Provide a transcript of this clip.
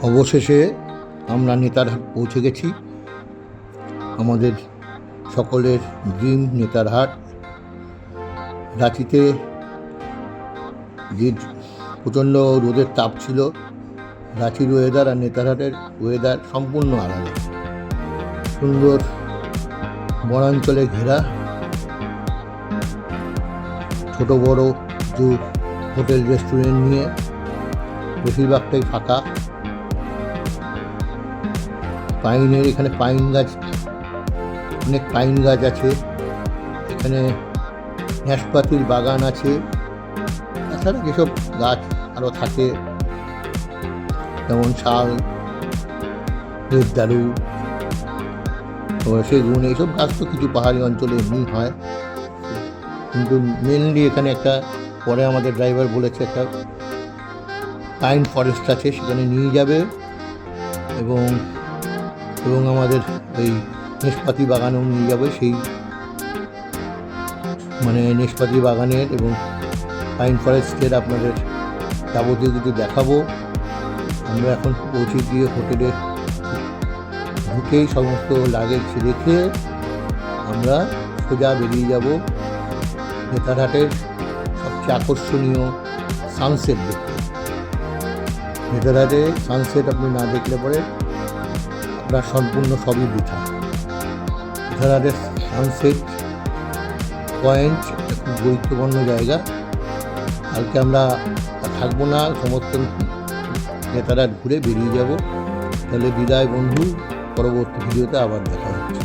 অবশেষে আমরা নেতারহাট পৌঁছে গেছি। আমাদের সকলের ড্রিম নেতারহাট। রাঁচিতে যে প্রচণ্ড রোদের তাপ ছিল, রাঁচির ওয়েদার আর নেতারহাটের ওয়েদার সম্পূর্ণ আলাদা। সুন্দর বনাঞ্চলে ঘেরা, ছোট বড় কিছু হোটেল রেস্টুরেন্ট নিয়ে, বেশিরভাগটাই ফাঁকা। পাইনের এখানে পাইন গাছ, অনেক পাইন গাছ আছে। এখানে নাশপাতির বাগান আছে। তাছাড়া যেসব গাছ আরও থাকে, যেমন শাল, দেবদারু, সেগুন, এইসব গাছ তো কিছু পাহাড়ি অঞ্চলে এমনি হয়, কিন্তু মেনলি এখানে একটা, পরে আমাদের ড্রাইভার বলেছে একটা পাইন ফরেস্ট আছে, সেখানে নিয়ে যাবে এবং আমাদের এই নেশপাতি বাগানেও নিয়ে যাবে। সেই নেশপাতি বাগানের এবং পাইন ফরেস্টের আপনাদের যাবতীয় কিছু দেখাবো। আমরা এখন পৌঁছে গিয়ে হোটেলে ঢুকেই সমস্ত লাগেজ রেখে আমরা সোজা বেরিয়ে যাব নেতারহাটের সবচেয়ে আকর্ষণীয় সানসেট দেখতে। নেতারহাটে সানসেট আপনি না দেখলে পরে আপনার সম্পূর্ণ সবই বৃথা। নেতারহাটের সানসেট পয়েন্ট একটা খুব গুরুত্বপূর্ণ জায়গা। কালকে আমরা থাকবো না, সমস্ত নেতারহাট ঘুরে বেরিয়ে যাব। তাহলে বিদায় বন্ধু, পরবর্তী ভিডিওতে আবার দেখা হচ্ছে।